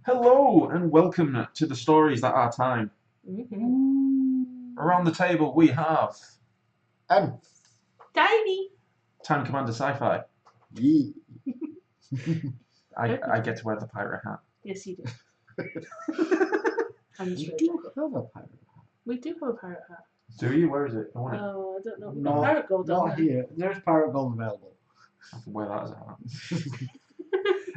Hello and welcome to the stories that are time. Around the table we have Anth. Tyney. Time Commander SiFi. Yee. I get to wear the pirate hat. Yes, you do. And the We straight do jacket. have a pirate hat. We do have a pirate hat. Do you? Where is it? I want it. Oh, I don't know. We've No, got pirate gold on not there. here. There's pirate gold available. I can wear that as a hat.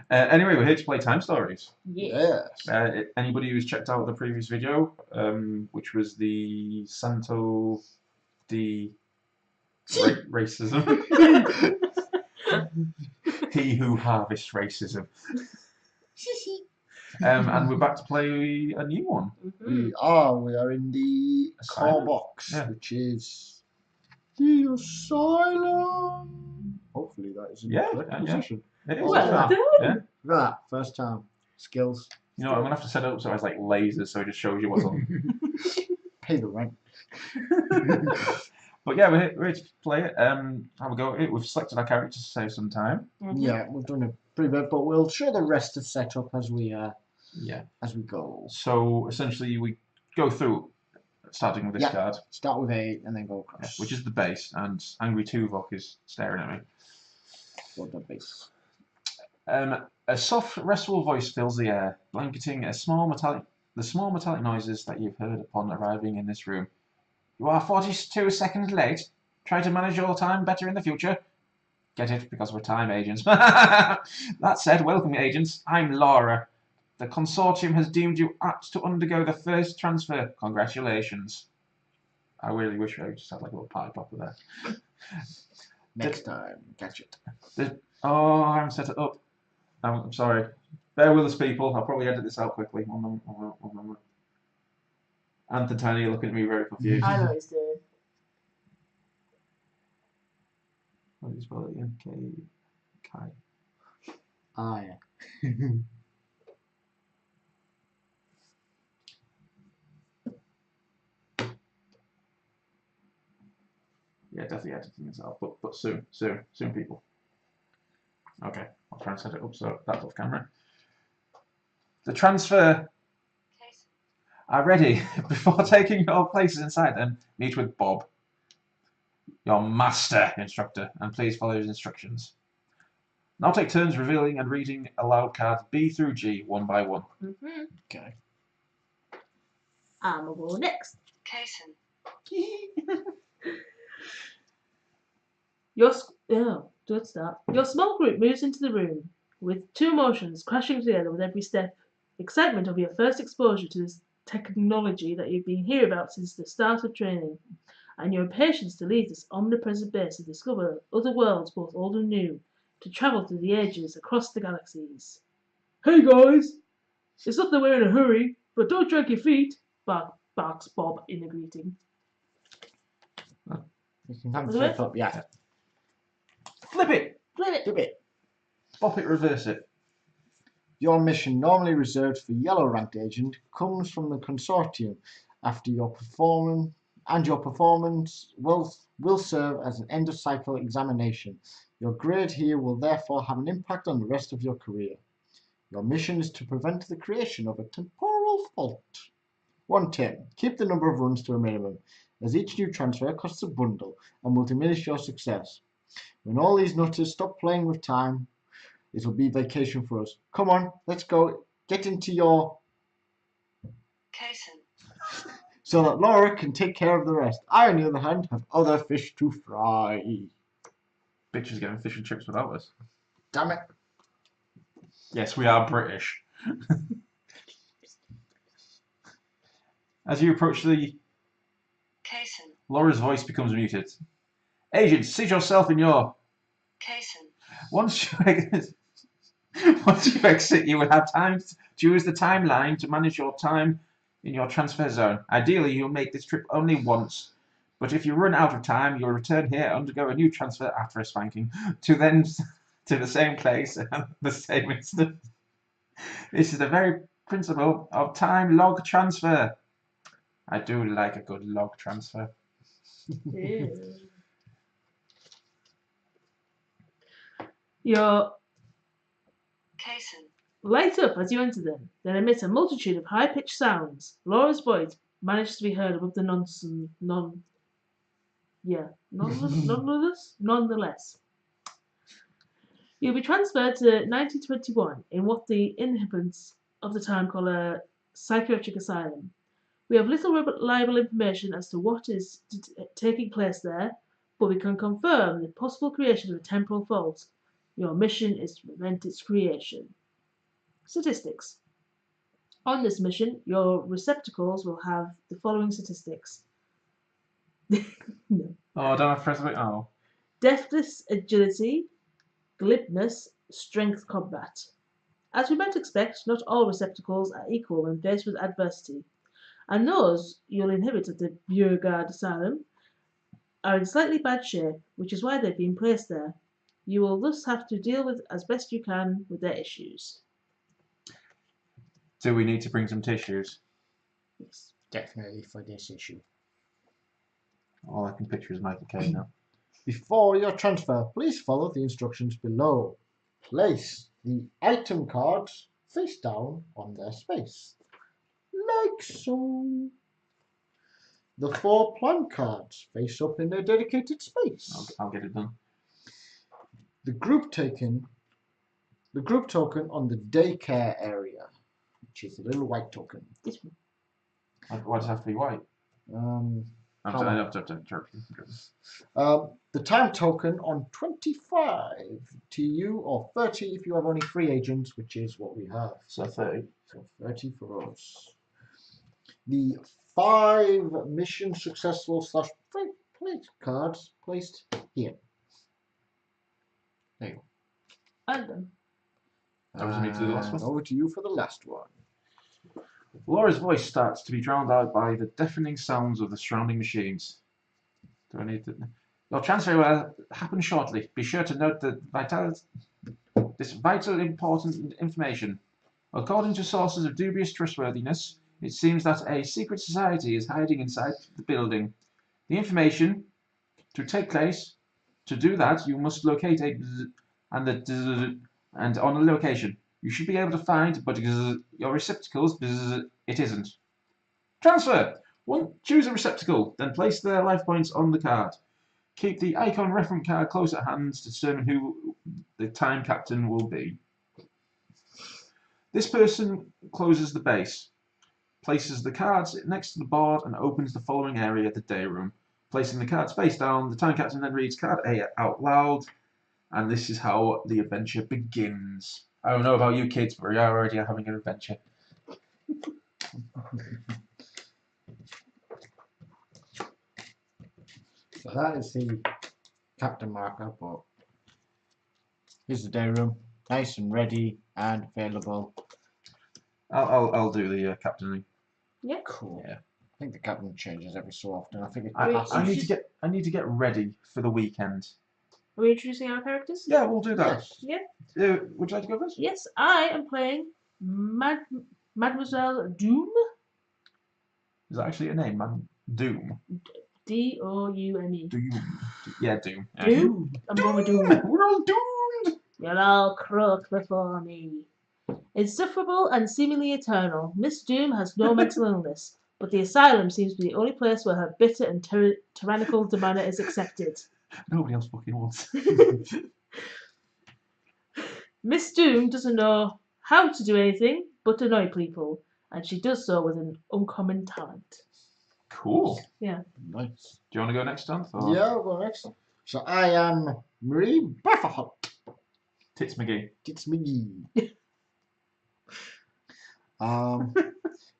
Anyway, we're here to play Time Stories. Yeah. Yes. Anybody who's checked out the previous video, which was the Santo de Racism. He who harvests racism. And we're back to play a new one. We are in the Asylum? core box, Yeah. which is the Asylum. Hopefully that is in the correct position. It is. Well that. done. Yeah. Look at that, first time. Skills. You know, I'm gonna have to set it up so it has like lasers, so it just shows you what's on. Pay the rent. But yeah, we're here to play it. Have a go at it. We've selected our characters to save some time. Yeah, we've done a pretty bit, but we'll show the rest of the setup as we go. So essentially, we go through, starting with this card. Start with 8 and then go across. Which is the base, and Angry Tuvok is staring at me. For the base. A soft, restful voice fills the air, blanketing the small metallic noises that you've heard upon arriving in this room. You are 42 seconds late. Try to manage your time better in the future. Get it? Because we're time agents. That said, welcome agents. I'm Laura. The consortium has deemed you apt to undergo the first transfer. Congratulations. I really wish I just had like a little party popper there. Next time, catch it. Oh, I haven't set it up. I'm sorry. Bear with us, people. I'll probably edit this out quickly. One moment. Anth and Tyney are looking at me very confused. I know he's doing. How do you spell it again? Kai. Yeah. Yeah, definitely editing this out, but soon, people. Okay, I'll try and set it up so that's off camera. The transfer are ready. Before taking your places inside them, meet with Bob, your master instructor, and please follow his instructions. Now take turns revealing and reading aloud cards B through G one by one. Okay. I'm gonna go next. Kason. Your small group moves into the room with two emotions crashing together with every step. Excitement of your first exposure to this technology that you've been hearing about since the start of training, and your impatience to leave this omnipresent base and discover other worlds both old and new, to travel through the ages across the galaxies. Hey guys! It's not that we're in a hurry, but don't drag your feet, barks Bob in a greeting. You can have the flip up, yeah. Flip it! Do it. Bop it, reverse it. Your mission, normally reserved for yellow ranked agent, comes from the consortium after your performance, and your performance will serve as an end of cycle examination. Your grade here will therefore have an impact on the rest of your career. Your mission is to prevent the creation of a temporal fault. 1 tip: keep the number of runs to a minimum, as each new transfer costs a bundle and will diminish your success. When all these nutters stop playing with time, it'll be vacation for us. Come on, let's go. Get into your... Kason. so that Laura can take care of the rest. I, on the other hand, have other fish to fry. Bitches getting fish and chips without us. Damn it. Yes, we are British. As you approach the... Kason. Laura's voice becomes muted. Agent, seat yourself in your... Kason. Once you exit, you will have time to use the timeline to manage your time in your transfer zone. Ideally, you'll make this trip only once, but if you run out of time, you'll return here, undergo a new transfer after a spanking, to the same place at the same instant. This is the very principle of time log transfer. I do like a good log transfer. Your Kason. light up as you enter them, then emit a multitude of high-pitched sounds. Laura's voice manages to be heard above the nonetheless. You'll be transferred to 1921 in what the inhabitants of the time call a psychiatric asylum. We have little reliable information as to what is taking place there, but we can confirm the possible creation of a temporal fault. Your mission is to prevent its creation. Statistics. On this mission, your receptacles will have the following statistics. No. Oh, I don't have to press it. Oh. Deftness, agility, glibness, strength, combat. As we might expect, not all receptacles are equal when faced with adversity, and those you'll inhabit at the Beauregard Asylum are in slightly bad shape, which is why they've been placed there. You will thus have to deal with as best you can with their issues. Do we need to bring some tissues? Yes, definitely for this issue. All I can picture is Michael Caine now. Before your transfer, please follow the instructions below. Place the item cards face down on their space, like so. The 4 plan cards face up in their dedicated space. I'll get it done. The group token on the daycare area, which is a little white token. This Why does it have to be white? The time token on 25 TU or 30 if you have only 3 agents, which is what we have. So 30. So 30 for us. The 5 mission successful / plate cards placed here. There you go. and them. That was me to do the last one. Over to you for the last one. Laura's voice starts to be drowned out by the deafening sounds of the surrounding machines. Do I need to? Your transfer will happen shortly. Be sure to note this vital important information. According to sources of dubious trustworthiness, it seems that a secret society is hiding inside the building. The information to take place. To do that, you must locate and on a location. You should be able to find, but your receptacles, it isn't. Transfer! Choose a receptacle, then place their life points on the card. Keep the icon reference card close at hand to determine who the time captain will be. This person closes the base, places the cards next to the board, and opens the following area, the day room. Placing the cards face down, the time captain then reads card A out loud, and this is how the adventure begins. I don't know about you kids, but we are already having an adventure. So that is the captain marker, but here's the day room, nice and ready and available. I'll do the captaining. Yeah. Cool. Yeah. I think the captain changes every so often. I think I need to get ready for the weekend. Are we introducing our characters? Yeah, we'll do that. Yeah. Would you like to go first? Yes, I am playing Mademoiselle Doom. Is that actually a name, man? Doom. D-O-U-M-E. Doom. Yeah, Doom. Yeah. Doom? I'm going with Doom. We're all doomed! You'll all croak before me. Insufferable and seemingly eternal, Miss Doom has no mental illness, but the asylum seems to be the only place where her bitter and tyrannical demeanour is accepted. Nobody else fucking wants. Miss Doom doesn't know how to do anything but annoy people, and she does so with an uncommon talent. Cool. Yeah. Nice. Do you want to go next, Anth? Yeah, I'll go next. So I am Marie Bufferhut. Tits McGee. It's me.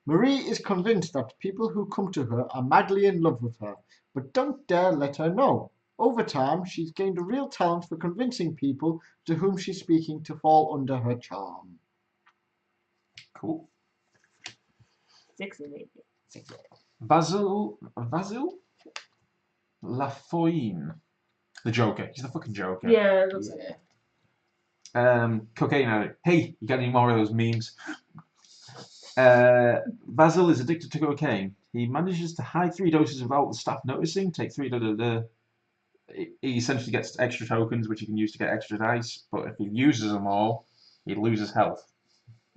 Marie is convinced that people who come to her are madly in love with her, but don't dare let her know. Over time, she's gained a real talent for convincing people to whom she's speaking to fall under her charm. Cool. Sexy lady. Basil Lafoyne. The Joker. He's the fucking Joker. Yeah, it looks like it. Cocaine addict. Hey, you got any more of those memes? Basil is addicted to cocaine. He manages to hide 3 doses without the staff noticing. Take 3. He essentially gets extra tokens, which he can use to get extra dice. But if he uses them all, he loses health.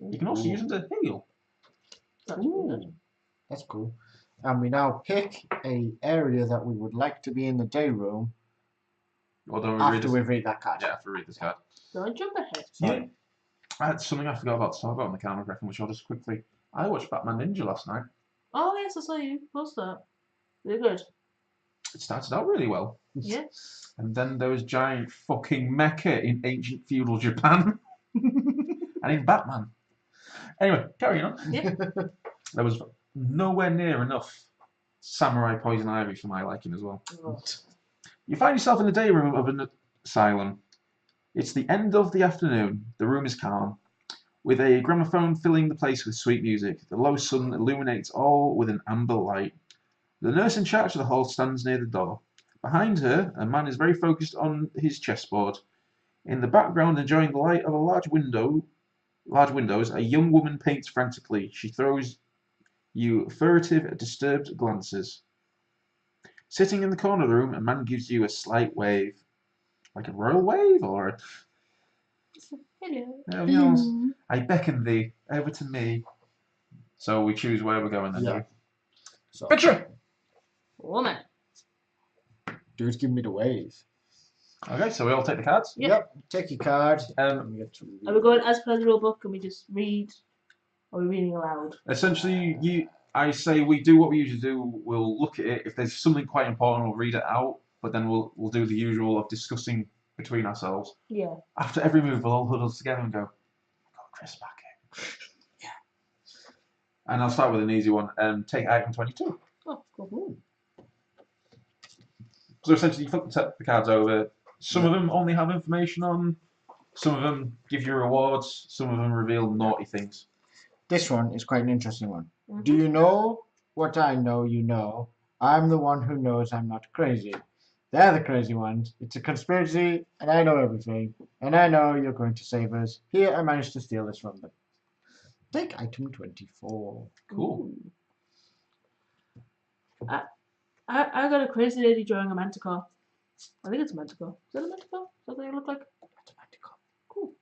You can also use them to heal. That's pretty good. Ooh, that's cool. And we now pick a area that we would like to be in the day room Or don't we read after this? we read that card. Yeah, after we read this card. Don't jump ahead. Sorry. I had something I forgot about to talk about on the camera reckon, which I'll just quickly. I watched Batman Ninja last night. Oh yes, I saw you post that. They're good. It started out really well. Yeah. And then there was giant fucking mecha in ancient feudal Japan. And in Batman. Anyway, carrying on. Yeah. There was nowhere near enough samurai poison ivy for my liking as well. Oh. You find yourself in the day room of an asylum. It's the end of the afternoon. The room is calm, with a gramophone filling the place with sweet music. The low sun illuminates all with an amber light. The nurse in charge of the hall stands near the door. Behind her, a man is very focused on his chessboard. In the background, enjoying the light of a large windows, a young woman paints frantically. She throws you furtive, disturbed glances. Sitting in the corner of the room, a man gives you a slight wave. Like a royal wave, or Hello. yours. I beckon thee over to me. So we choose where we're going then. Yeah. So, Picture! Woman. dude's giving me the wave. Okay, so we all take the cards. Yep. Yep. Take your card. Um, We get to Are we going as per the rule book and we just read? Or are we reading aloud? essentially, I say we do what we usually do. We'll look at it. If there's something quite important, we'll read it out. But then we'll do the usual of discussing between ourselves. Yeah. After every move, we'll all huddle together and go, "I got Chris back in." Yeah. And I'll start with an easy one. Take item 22. Oh, cool. So essentially, you flip the cards over. Some of them only have information on. Some of them give you rewards. Some of them reveal naughty things. This one is quite an interesting one. Mhm. Do you know what I know you know? I'm the one who knows I'm not crazy. They're the crazy ones. It's a conspiracy, and I know everything. And I know you're going to save us. Here, I managed to steal this from them. Take item 24. Cool. I got a crazy lady drawing a manticore. I think it's a manticore. Is that a manticore? Is that what they look like? That's a manticore. Cool.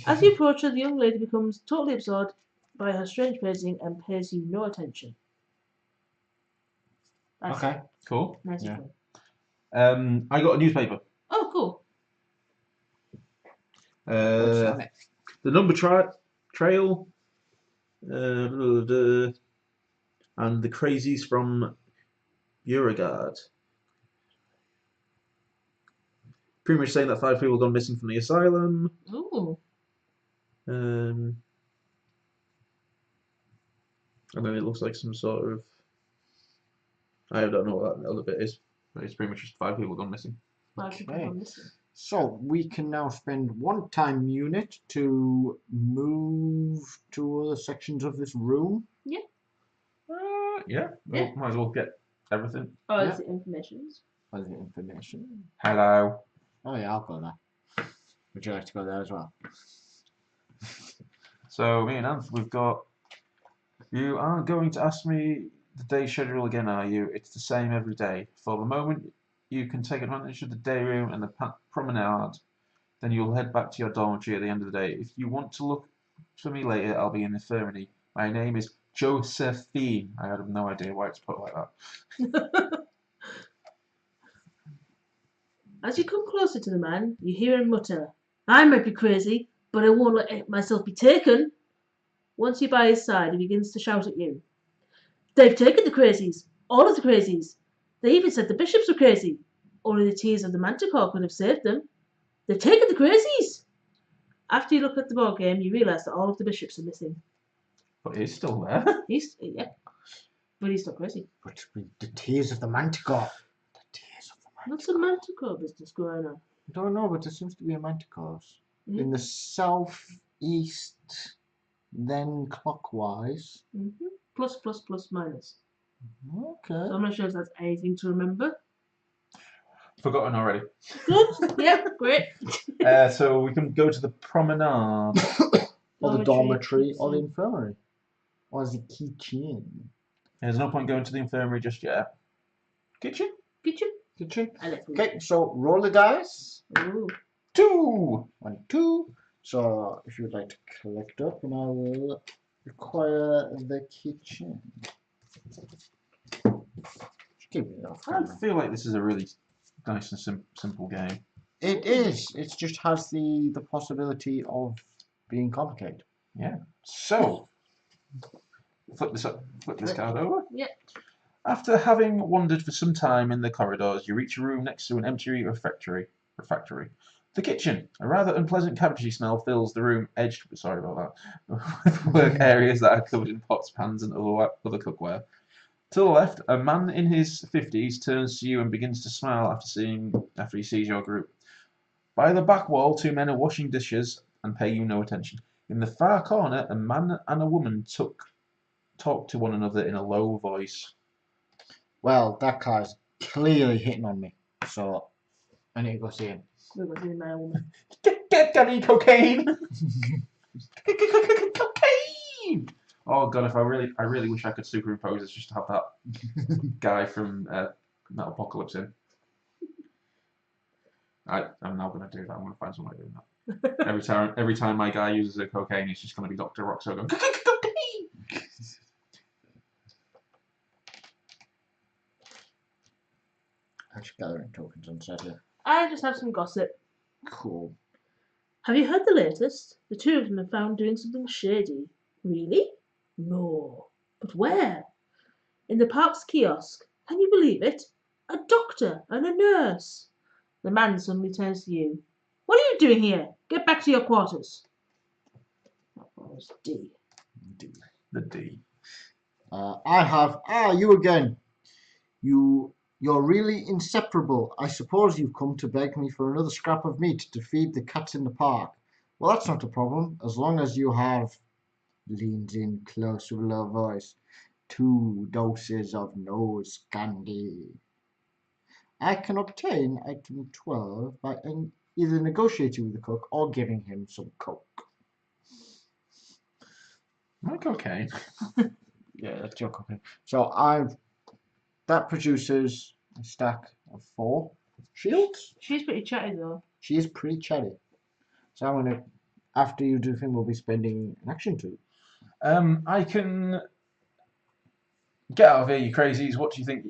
As you approach her, the young lady becomes totally absorbed by her strange painting and pays you no attention. That's Okay. Cool. nice. Yeah. I got a newspaper. Oh, cool. What's on it? The number trail, and the crazies from Beauregard. Pretty much saying that 5 people have gone missing from the asylum. Ooh. And then it looks like some sort of. I don't know what that other bit is, but it's pretty much just 5 people gone missing. Five people Okay. gone missing. So we can now spend one time unit to move to other sections of this room. Yeah. Yeah. Well, might as well get everything. Oh, Yeah. it's the informations. Other information. Hello. Oh yeah, I'll go there. Would you like to go there as well? So me and Anth, we've got. You aren't going to ask me the day schedule again, are you? It's the same every day. For the moment, you can take advantage of the day room and the promenade. Then you'll head back to your dormitory at the end of the day. If you want to look for me later, I'll be in the infirmary. My name is Josephine. I have no idea why it's put like that. As you come closer to the man, you hear him mutter, "I might be crazy, but I won't let myself be taken." Once you're by his side, he begins to shout at you. "They've taken the crazies. All of the crazies. They even said the bishops were crazy. Only the tears of the manticore could have saved them. They've taken the crazies." After you look at the board game, you realise that all of the bishops are missing. But it's still there. Yeah. But he's not crazy. But with the tears of the manticore. The tears of the manticore. What's the manticore business going on? I don't know, but there seems to be a manticore Mm. in the southeast, then clockwise. Mm-hmm. Plus, plus, plus, minus. Okay. So I'm not sure if that's anything to remember. Forgotten already. Good. Yeah, great. So we can go to the promenade. Or the dormitory, or the kitchen. infirmary. Or the kitchen. There's no point going to the infirmary just yet. Kitchen? Kitchen. Kitchen. I left Okay, so roll the dice. Ooh. 2! 1, 2. So if you would like to collect up, and I will require the kitchen. Just keep it off I camera. feel like this is a really nice and simple game. It is. It just has the possibility of being complicated. Yeah. So, flip this card over. Yeah. After having wandered for some time in the corridors, you reach a room next to an empty refectory. The kitchen. A rather unpleasant cabbagey smell fills the room, edged, sorry about that, with work areas that are covered in pots, pans, and other cookware. To the left, a man in his 50s turns to you and begins to smile after he sees your group. By the back wall, two men are washing dishes and pay you no attention. In the far corner, a man and a woman talk to one another in a low voice. Well, that guy's clearly hitting on me, so I need to go see him. We're going to do my woman. Get any cocaine! Cocaine! Oh god, if I really wish I could superimpose this just to have that guy from Metalocalypse in. I'm now going to do that. I'm going to find somebody doing that. Every time my guy uses a cocaine, it's just going to be Dr. Roxo going cocaine. I'm just gathering tokens on set here. I just have some gossip. Cool. Have you heard the latest? The two of them are found doing something shady. Really? No. But where? In the park's kiosk. Can you believe it? A doctor and a nurse. The man suddenly turns to you. What are you doing here? Get back to your quarters. That was D. The D. I have. You again. You're really inseparable. I suppose you've come to beg me for another scrap of meat to feed the cats in the park. Well, that's not a problem, as long as you have, leans in close with a low voice, 2 doses of nose candy. I can obtain item 12 by either negotiating with the cook or giving him some coke. My cocaine. Yeah, that's your cocaine. So that produces a stack of 4 shields. She's pretty chatty though. She is pretty chatty. So I'm gonna, after you do the thing, we'll be spending an action to. I can get out of here, you crazies. What do you think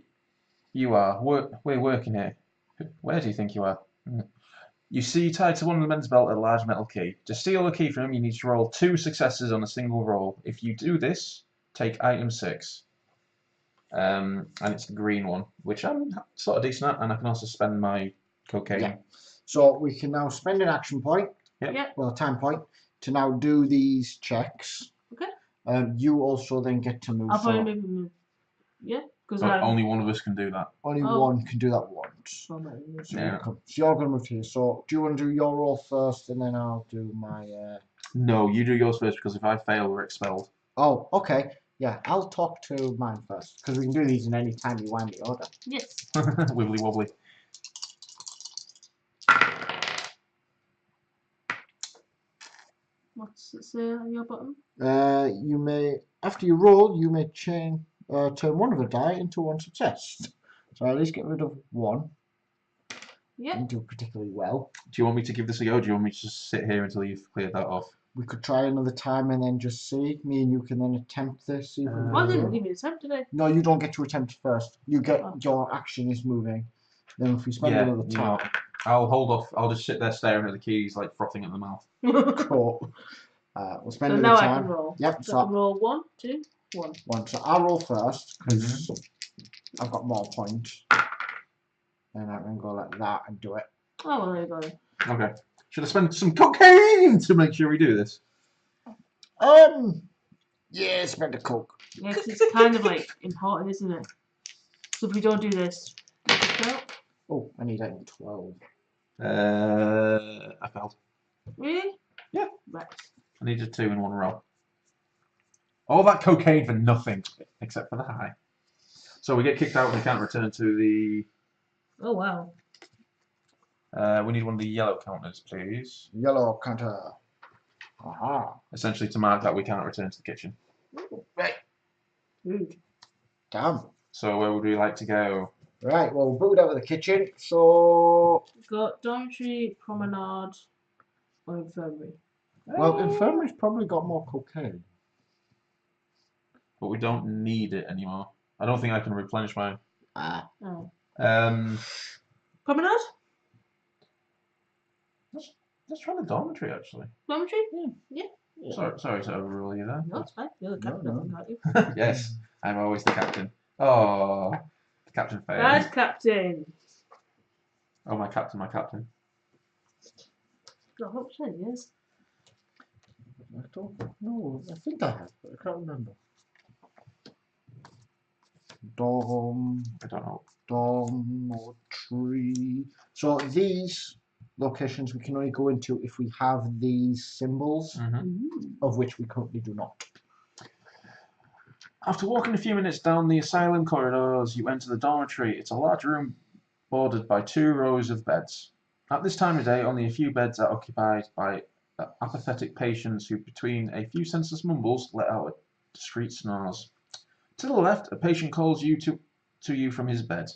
you are? We're working here. Where do you think you are? You see tied to one of the men's belt a large metal key. To steal the key from him, you need to roll 2 successes on a single roll. If you do this, take item 6. And it's the green one, which I'm sort of decent at, and I can also spend my cocaine. Yeah. So we can now spend an action point, Yeah. well, a time point, to now do these checks. Okay. You also then get to move. I'll probably move. Yeah. Because only one of us can do that. Only one can do that once. Oh, So, Yeah. so you're going to move here. So do you want to do your roll first, and then I'll do my... No, you do yours first, because if I fail, we're expelled. Oh, okay. Yeah, I'll talk to mine first, because we can do these in any timey-wimey order. Yes. Wibbly wobbly. What's it say on your bottom? You may, after you roll, you may turn one of the die into 1 success. So at least get rid of 1. Yeah. Didn't do particularly well. Do you want me to give this a go, or do you want me to just sit here until you've cleared that off? We could try another time and then just see. Me and you can then attempt this. See if we Well, I can didn't do it. give you a attempt, did I? No, you don't get to attempt first. You get Oh. your action is moving. Then if we spend Yeah, another time, I'll hold off. I'll just sit there staring at the keys, like frothing at the mouth. cool. We'll spend So another now I time. can roll. Yep. So I can roll 1, 2, 1. 1. So I'll roll first because I've got more points. And I can go like that and do it. Oh, well, there you go then. Okay. Should I spend some cocaine to make sure we do this? Yeah, spend a coke. Yeah, 'cause it's kind of like important, isn't it? So if we don't do this, Oh, I need item 12. I failed. really? Yeah. Right. I needed 2 in one row. All that cocaine for nothing, except for the high. So we get kicked out and we can't return to the... Oh, wow. we need one of the yellow counters, please. Yellow counter. Aha. Essentially to mark that we can't return to the kitchen. Right. Rude. Damn. So where would we like to go? Right, well, we'll boot out of the kitchen. So, Got dormitory, promenade, or infirmary. Well, infirmary's probably got more cocaine. But we don't need it anymore. I don't think I can replenish mine. Ah. Oh. Promenade? Let's try the dormitory, actually. Dormitory? Yeah. Sorry to overrule you there. No, it's fine. You're the captain, No. I think, aren't you? Yes, I'm always the captain. Oh, the captain failed. Right, captain. Oh, my captain. Got hooked in, yes. I don't know. I think I have, but I can't remember. I don't know. Dormitory. So these locations we can only go into if we have these symbols, of which we currently do not. After walking a few minutes down the asylum corridors, you enter the dormitory. It's a large room bordered by 2 rows of beds. At this time of day, only a few beds are occupied by apathetic patients who, between a few senseless mumbles, let out discreet snores. To the left, a patient calls to you from his bed.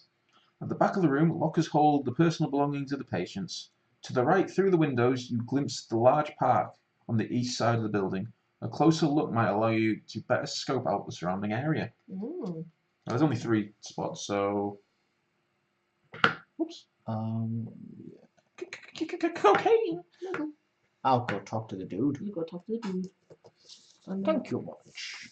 At the back of the room, lockers hold the personal belongings of the patients. To the right, through the windows, you glimpse the large park on the east side of the building. A closer look might allow you to better scope out the surrounding area. Ooh. There's only 3 spots, so... Oops. Cocaine! I'll go talk to the dude. You go talk to the dude. And Thank you much.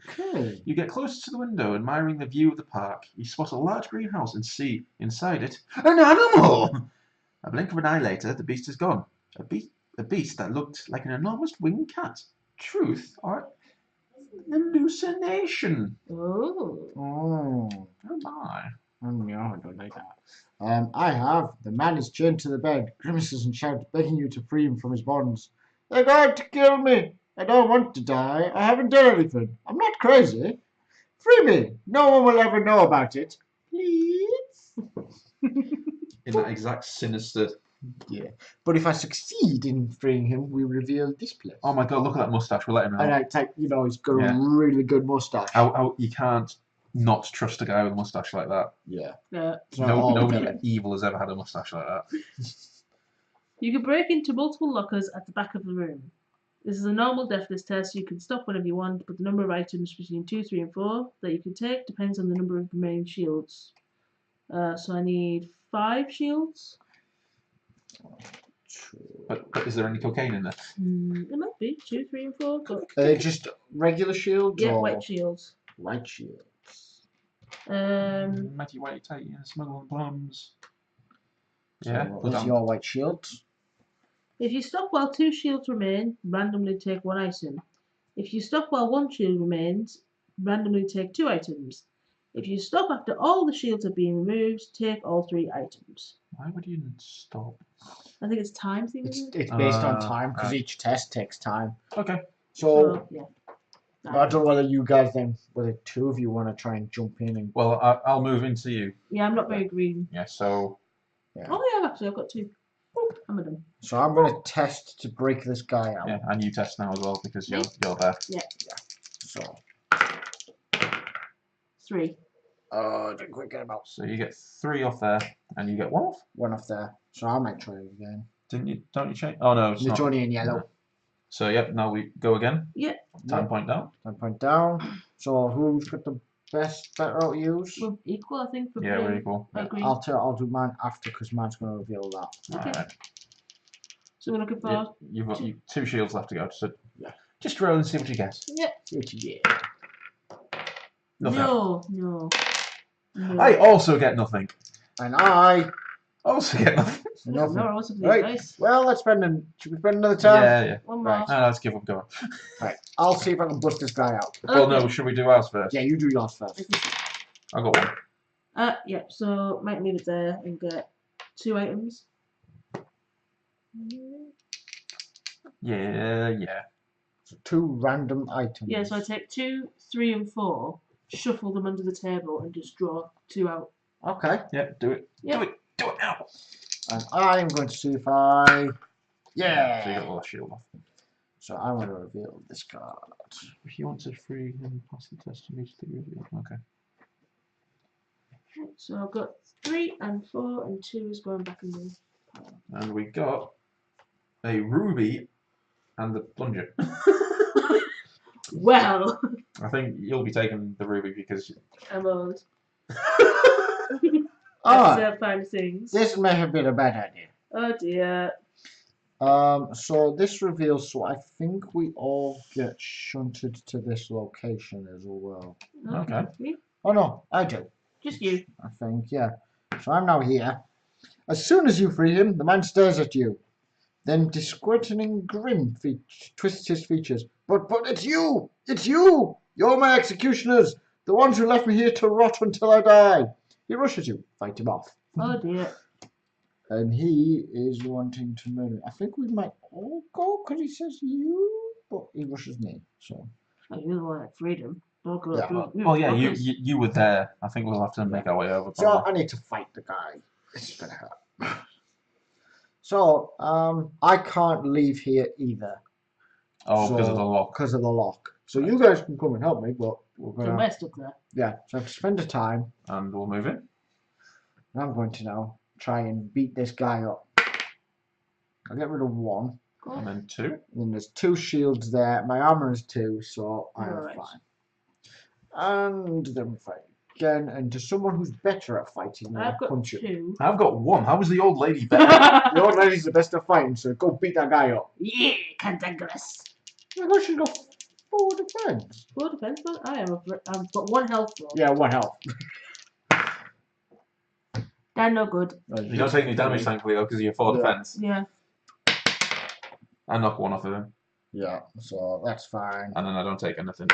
Okay. You get closer to the window, admiring the view of the park. You spot a large greenhouse and see, inside it, an animal! A blink of an eye later, the beast is gone. A beast that looked like an enormous winged cat. Truth or hallucination? Oh. Oh. Oh my. No, I don't like that. I have. The man is chained to the bed, grimaces and shouts, begging you to free him from his bonds. They're going to kill me. I don't want to die. I haven't done anything. I'm not crazy. Free me. No one will ever know about it. Please. In that exact sinister... Yeah. But if I succeed in freeing him, we reveal this place. Oh my god, look at that moustache, we'll let him know. And I take, he's got a really good moustache. You can't not trust a guy with a moustache like that. Yeah. Nobody evil has ever had a moustache like that. You can break into multiple lockers at the back of the room. This is a normal deafness test. You can stop whenever you want, but the number of items between 2, 3, and 4 that you can take depends on the number of remaining shields. So I need 5 shields. But is there any cocaine in there? It might be 2, 3, and 4. But Are they just regular shields? yeah, or white shields. White shields. Mighty white Titan, smuggling plums. Yeah. So what's your white shields? If you stop while 2 shields remain, randomly take 1 item. If you stop while 1 shield remains, randomly take 2 items. If you stop after all the shields are being removed, take all 3 items. Why would you stop? I think it's time thing. It's based on time because each test takes time. Okay. So yeah. I don't know whether you guys then, whether 2 of you want to try and jump in and. Well, I'll move into you. Yeah, I'm not very green. Yeah. So. Yeah. Oh yeah, actually I've got 2. I'm done. So I'm going to test to break this guy out. Yeah, and you test now as well because you're there. Yeah. So. 3. Didn't quite get about. So you get 3 off there, and you get 1 off. 1 off there. So I might try it again. Don't you change? Oh no, it's It's not. only in yellow. No. So yep, now we go again. Yeah. Time point down. Time point down. So who's got the better out use? We're equal, I think. For Yeah, green. we're equal. Yeah. Green. I'll do mine after because mine's going to reveal that. Okay. Alright. So we're looking for. Yeah, you've got 2 shields left to go. So yeah, just roll and see what you get. Yeah. Nothing. No. I also get nothing. And I also get nothing. No, also Right. Nice. Well, should we spend another time? Yeah. One more. Right. No, let's give up a go. Right. I'll see if I can bust this guy out. Well, no, should we do ours first? Yeah, you do yours first. I got 1. Yeah, so might leave it there and get 2 items. Yeah. So 2 random items. Yeah, so I take 2, 3, and 4, shuffle them under the table, and just draw 2 out. Okay. Yeah, do it. Yep. Do it now. And I'm going to see if I. So you got the last shield off. So I want to reveal this card. If you want to free him, pass the test immediately reveal. Okay. So I've got 3 and 4 and 2 is going back in the pile. And we got a ruby and the plunger. Well, I think you'll be taking the ruby because I'm old. Alright, That's fine things. this may have been a bad idea. Oh dear. So this reveals, so I think we all get shunted to this location as well. Okay. Oh no, I do. Just you. I think, yeah. So I'm now here. As soon as you free him, the man stares at you. Then disquieting grin twists his features. But it's you! It's you! You're my executioners! The ones who left me here to rot until I die! He rushes you. Fight him off. Oh dear. And he is wanting to murder. I think we might all go because he says you, but he rushes me. So Oh, you're the one that freed him. Oh, good. Yeah. well, yeah, you were there. I think we'll have to make our way over. So Probably. I need to fight the guy. This is gonna hurt. So I can't leave here either. Oh, because of the lock. Because of the lock. So you guys can come and help me, but we're So gonna. we're stuck there. Yeah. So I have to spend the time. And we'll move in. And I'm going to now try and beat this guy up. I'll get rid of 1. And then 2. And then there's 2 shields there. My armor is 2, so I'm Alright. fine. And then we fight again. And to someone who's better at fighting, I've I'll got punch you. 2. I've got 1. How was the old lady better? The old lady's the best at fighting, so go beat that guy up. Yeah, cantankerous. I got she's got 4 defense. 4 defense, but I've got 1 health though. Yeah, 1 health. They're no good. You don't take any damage, thankfully, though, because you're 4 Yeah. defense. Yeah. I knock 1 off of him, Yeah, so that's fine. and then I don't take anything.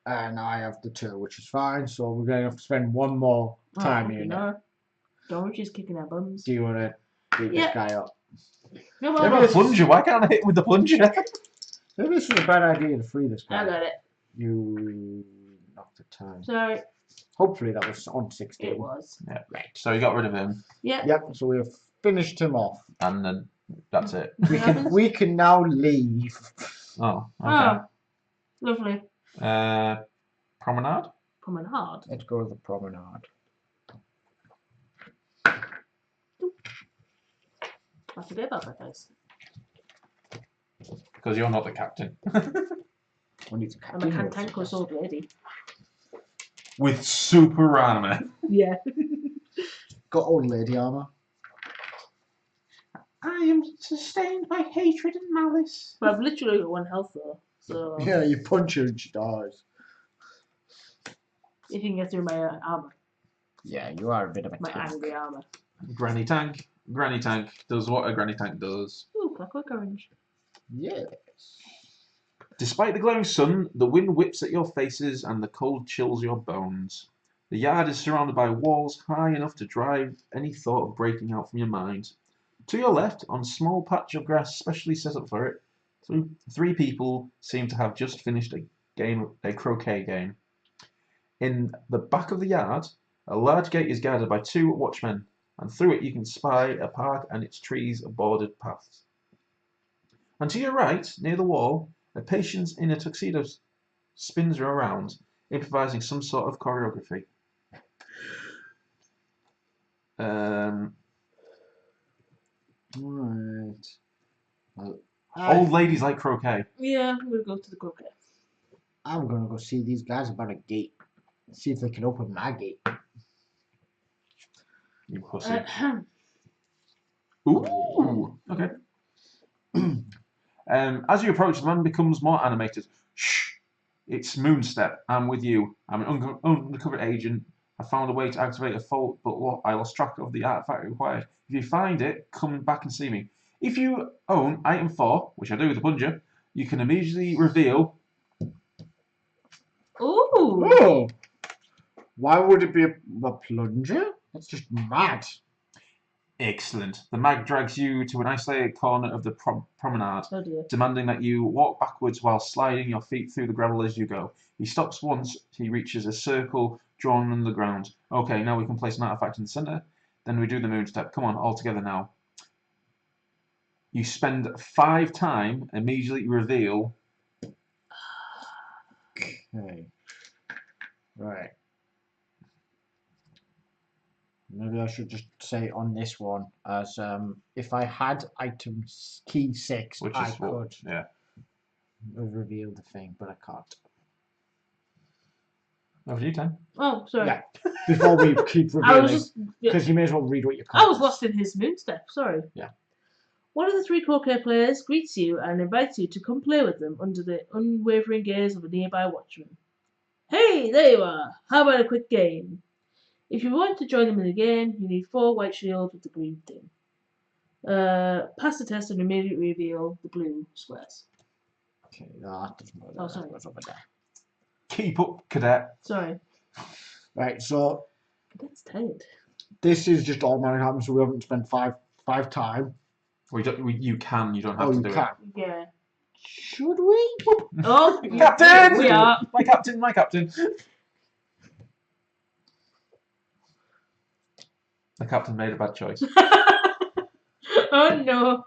And I have the 2, which is fine. So we're going to have to spend 1 more time here now. Dorothy's kicking our bums. Do you want to beat Yeah. this guy up? No, What well, about plunger? Why can't I hit with the plunger? Maybe this was a bad idea to free this guy. I got it. You knocked the time. Sorry, Hopefully that was on 16. it was. Yeah, right. So you got rid of him, Yeah. Yep, so we have finished him off. and then that's it. We can now leave. Oh, okay. Oh, lovely. Promenade? Promenade. Let's go to the promenade. I forget about that place. Because you're not the captain. We need to I'm a cantankerous old lady. With super armor. Yeah. Got old lady armor. I am sustained by hatred and malice. But I've literally got 1 health though. So Yeah, you punch her and she dies. if you can get through my armor, Yeah, you are a bit of a my tank. angry armor. Granny tank. Granny tank does what a granny tank does. Ooh, clockwork orange. Yes. Despite the glowing sun, the wind whips at your faces and the cold chills your bones. The yard is surrounded by walls high enough to drive any thought of breaking out from your mind. To your left, on a small patch of grass specially set up for it, 3 people seem to have just finished a croquet game. In the back of the yard, a large gate is guarded by 2 watchmen, and through it you can spy a park and its trees bordered paths. And to your right, near the wall, a patient in a tuxedo spins around, improvising some sort of choreography. Right. Well, Old ladies like croquet. Yeah, I'm gonna go to the croquet. I'm gonna go see these guys about a gate. See if they can open my gate. You pussy. Ahem. Ooh. Okay. As you approach, the man becomes more animated. Shh. It's Moonstep. I'm with you. I'm an undercover agent. I found a way to activate a fault, but I lost track of the artifact required. If you find it, come back and see me. If you own item 4, which I do with the plunger, you can immediately reveal. Ooh. Oh! Why would it be a plunger? That's just mad. Excellent. The mag drags you to an isolated corner of the promenade, Oh dear. demanding that you walk backwards while sliding your feet through the gravel as you go. He stops once he reaches a circle drawn on the ground. Okay, now we can place an artifact in the center. Then we do the moon step. Come on, all together now. You spend 5 time, immediately reveal. Okay. Right. Maybe I should just say on this one as if I had items key 6, Which I is what? could Yeah. reveal the thing, but I can't. Over to you, Tim. Oh, sorry. Yeah. Before we keep I was revealing, just. Yeah, because you may as well read what you I call was lost in his moon step. Sorry. Yeah. One of the 3 croquet players greets you and invites you to come play with them under the unwavering gaze of a nearby watchman. Hey, there you are. How about a quick game? If you want to join them in the game, you need 4 white shields with the green thing. Pass the test and immediately reveal the blue squares. Okay, that doesn't matter. Oh, sorry. That's over there. Keep up, cadet. Sorry. Right, so That's tired. this is just automatic happens, so we haven't spent five time. You can. You don't have Oh, to you do can. Yeah. Should we? Oh, Captain! we are. My captain. My captain. The captain made a bad choice. Oh no.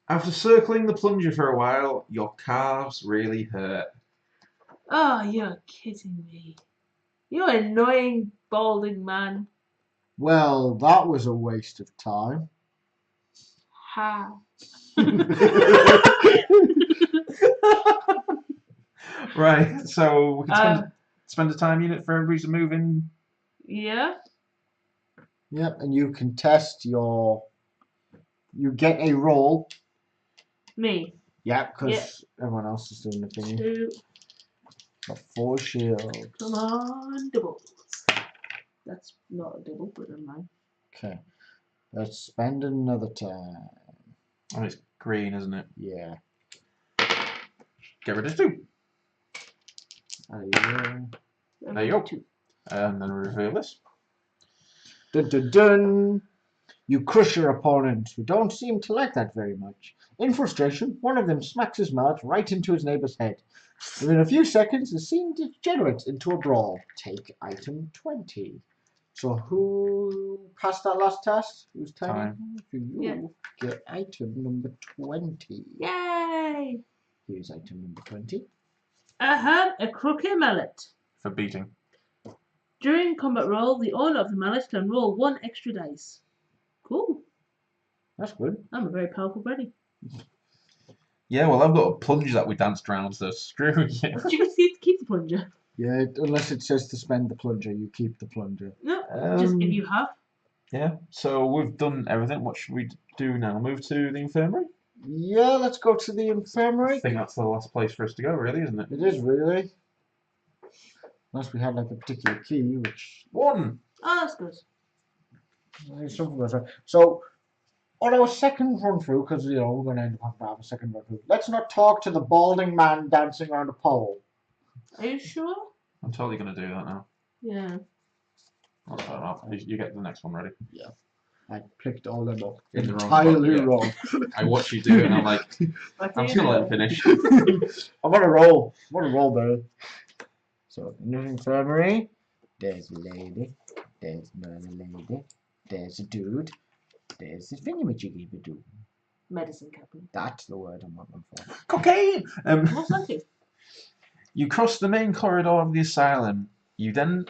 After circling the plunger for a while, your calves really hurt. Oh, you're kidding me. You annoying balding man. Well, that was a waste of time. Ha. Right, so we can spend a time unit for everybody to move in. Yeah. Yep, and you can test your. You get a roll. Me. Yeah, because everyone else is doing the thing. 2. Got 4 shields. Come on, doubles. That's not a double, but never mind. Okay, let's spend another time. Oh, it's green, isn't it? Yeah. Get rid of 2. There you go. 2. And then reveal this. Dun dun dun! You crush your opponent, who don't seem to like that very much. In frustration, one of them smacks his mallet right into his neighbor's head. Within a few seconds, the scene degenerates into a brawl. Take item 20. So who passed that last test? Who's Time. You get item number 20. Yay! Here's item number 20. A croquet mallet. For beating. During combat roll, the owner of the mallet can roll 1 extra dice. Cool. That's good. I'm a very powerful granny. Yeah, well, I've got a plunger that we danced around, so screw you. But you can keep the plunger. Yeah, unless it says to spend the plunger, you keep the plunger. No, just if you have. Yeah, so we've done everything. What should we do now? Move to the infirmary? Yeah, let's go to the infirmary. I think that's the last place for us to go, really, isn't it? It is really. Unless we have like a particular key, which 1. Oh, that's good. something goes wrong. So, on our second run through, because we're going to end up having to have a second run through, let's not talk to the balding man dancing around a pole. Are you sure? I'm totally going to do that now. Yeah. Oh, fair enough. You get the next one ready. Yeah. I picked all them up. In the wrong Entirely spot, yeah. wrong. I watch you do it, and I'm like, I'm just going to let him finish. I'm on a roll. I'm on a roll, baby. So, in the infirmary, there's a lady, there's another lady, there's a dude, there's this thingamajiggy-badoo. Medicine cabinet. That's the word I'm looking for. Cocaine! What's that? You cross the main corridor of the asylum. You then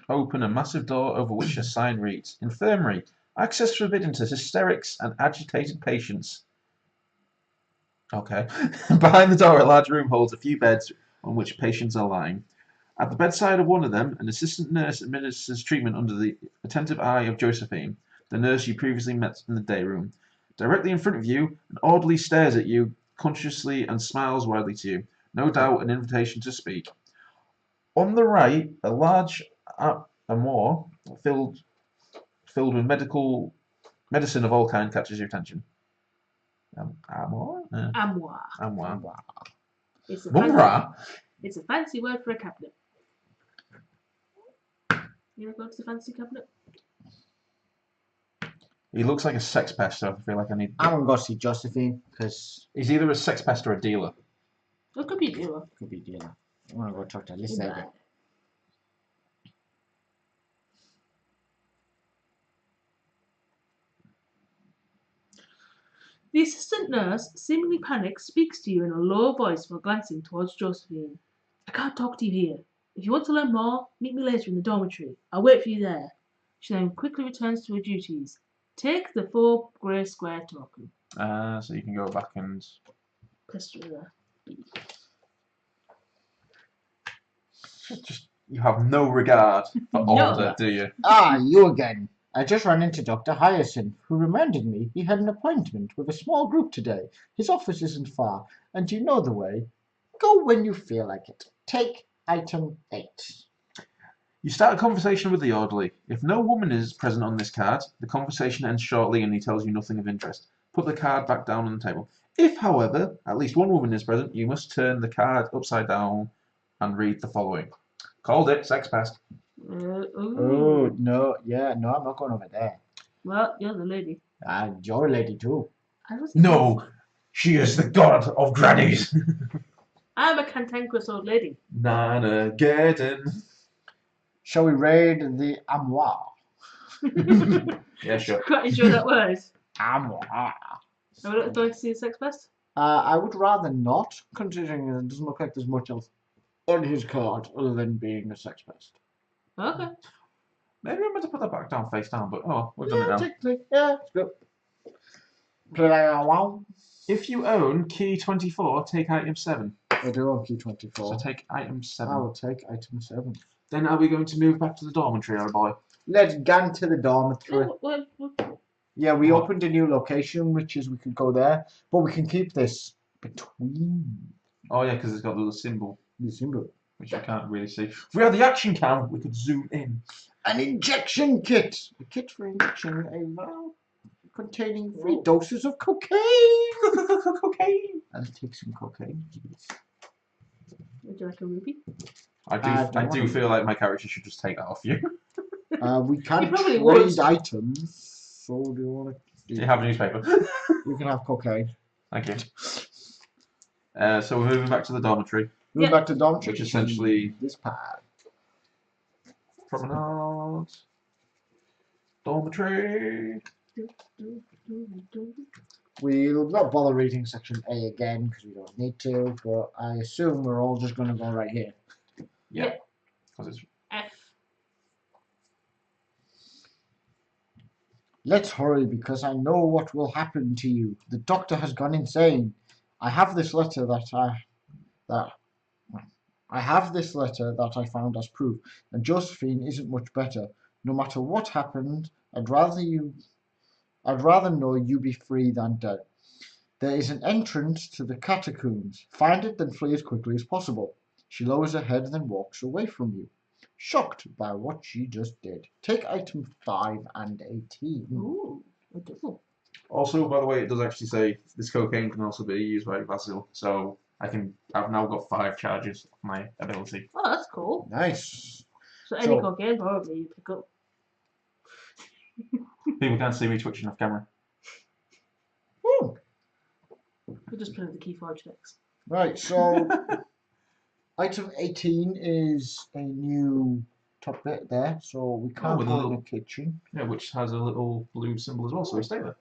open a massive door over which a sign reads, Infirmary. Access forbidden to hysterics and agitated patients. Okay. Behind the door, a large room holds a few beds on which patients are lying. At the bedside of one of them, an assistant nurse administers treatment under the attentive eye of Josephine, the nurse you previously met in the day room. Directly in front of you, an orderly stares at you consciously and smiles widely to you. No doubt an invitation to speak. On the right, a large armoire filled with medicine of all kinds catches your attention. Armoire? Armoire. Armoire. It's a fancy word for a cabinet. You ever go to the fancy cabinet? He looks like a sex pest, so I feel like I need... I'm going to go see Josephine, because... He's either a sex pest or a dealer. It could be a dealer. Could be a dealer. I'm going to go talk to this lady. The assistant nurse, seemingly panicked, speaks to you in a low voice while glancing towards Josephine. I can't talk to you here. If you want to learn more, meet me later in the dormitory. I'll wait for you there. She then quickly returns to her duties. Take the 4 grey square token. So you can go back and... Press through there. Just, you have no regard for No. order, do you? Ah, you again. I just ran into Dr. Hyacinth, who reminded me he had an appointment with a small group today. His office isn't far, and you know the way. Go when you feel like it. Take item 8. You start a conversation with the orderly. If no woman is present on this card, the conversation ends shortly and he tells you nothing of interest. Put the card back down on the table. If, however, at least one woman is present, you must turn the card upside down and read the following. Called it. Sex pest. Oh, no, I'm not going over there. Well, you're the lady. And you're a lady too. No, she is the god of grannies. I'm a cantankerous old lady. Nanageddon. Shall we raid the armoire? Yeah, sure. Quite enjoy that word. Armoire. I would like to see a sex pest. I would rather not, considering it doesn't look like there's much else on his card other than being a sex pest. Okay. Maybe I'm meant to put that back down face down, but oh, we've done it now. Technically, yeah, it's good. Play like a wow. If you own key 24, take item 7. I do on key 24. So take item 7. I will take item 7. Then are we going to move back to the dormitory, oh boy? Let's go to the dormitory. What? Yeah, we What? opened a new location, which is we could go there, but we can keep this between Oh yeah, because it's got the little symbol, the symbol. which you can't really see. If we had the action cam, we could zoom in. An injection kit. A kit for injection a vial containing 3 Oh. doses of cocaine. Cocaine. I'll take some cocaine. Would you like a ruby? I do feel like my character should just take that off you. We can You probably trade would. items. So do you want to? Do you have a newspaper? You can have cocaine. Thank you. So we're moving back to the dormitory. Move Yeah. back to dormitory. Which essentially- this pad. Promenade. Dormitory. We'll not bother reading section A again because we don't need to, but I assume we're all just going to go right here. Yeah. Because it's F. Let's hurry because I know what will happen to you. The doctor has gone insane. I have this letter that I found as proof, and Josephine isn't much better. No matter what happened, I'd rather know you be free than dead. There is an entrance to the catacombs. Find it, then flee as quickly as possible. She lowers her head, then walks away from you, shocked by what she just did. Take item 5 and 18. Ooh, a double. also, by the way, it does actually say this cocaine can also be used by Basil. So I've now got 5 charges of my ability. Oh, that's cool. Nice. So any cocaine probably you pick up. People can't see me twitching off camera. Ooh. We'll just put in the key forge next. Right, so item 18 is a new top bit there, so we can't with a go in little- the kitchen. Yeah, which has a little blue symbol as well, so we stay there.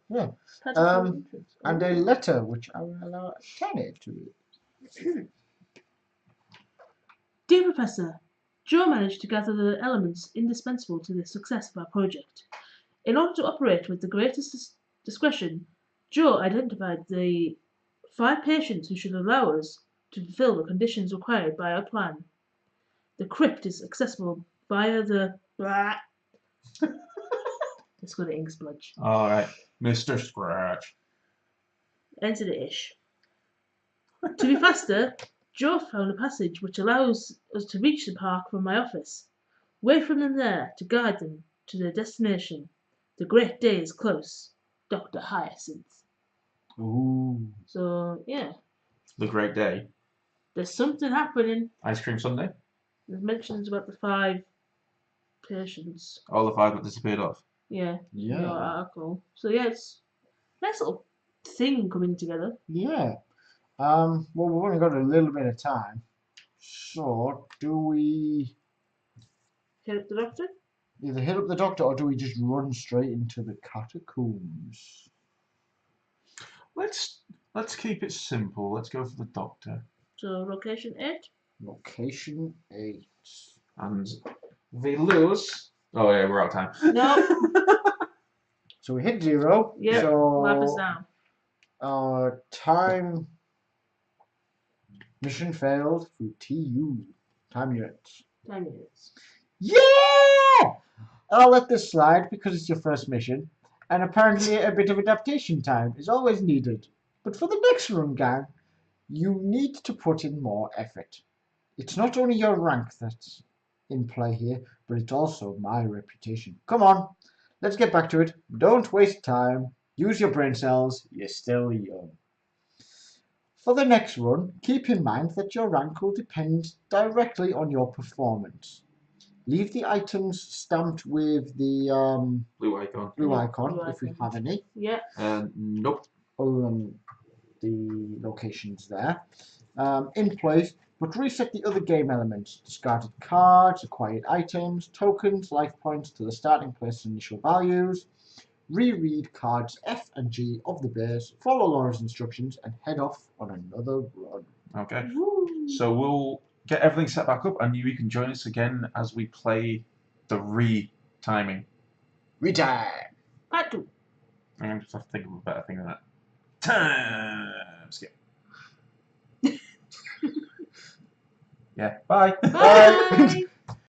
That's Um, a And a letter, which I will allow Tyney to read. Dear Professor, Joe managed to gather the elements indispensable to the success of our project. In order to operate with the greatest discretion, Joe identified the 5 patients who should allow us to fulfill the conditions required by our plan. The crypt is accessible via the... Let's go to ink spludge. Alright, Mr. Scratch. Enter the ish. To be faster, Joe found a passage which allows us to reach the park from my office. Wait from them there to guide them to their destination. The great day is close. Dr. Hyacinth. Ooh. So, yeah, The Great Day. there's something happening. Ice Cream Sunday. There's mentions about the 5 patients. All the 5 that disappeared off. Yeah, in your Yeah. article. So, yeah, it's a nice little thing coming together. Yeah. Well, we've only got a little bit of time. So, do we Hit up the doctor? either hit up the doctor or do we just run straight into the catacombs? Let's keep it simple. Let's go for the doctor. So location 8. Location 8. And we lose. Oh yeah, we're out of time. No. So we hit 0. Yeah. So What happens now? time mission failed through TU. Time units. 10 minutes. Yeah! I'll let this slide because it's your first mission, and apparently a bit of adaptation time is always needed. But for the next run, gang, you need to put in more effort. It's not only your rank that's in play here, but it's also my reputation. Come on, let's get back to it. Don't waste time. Use your brain cells. You're still young. For the next run, keep in mind that your rank will depend directly on your performance. Leave the items stamped with the Blue icon. blue Yeah, icon blue if we icon. have any, Yeah. Nope. other than the locations there, in place, but reset the other game elements: discarded cards, acquired items, tokens, life points to the starting place initial values. Reread cards F and G of the base, follow Laura's instructions, and head off on another run. Okay. Woo. So we'll get everything set back up, and you can join us again as we play the re-timing. Retire! Part 2. I'm going to have to think of a better thing than that. Time skip. Yeah. Bye. Bye.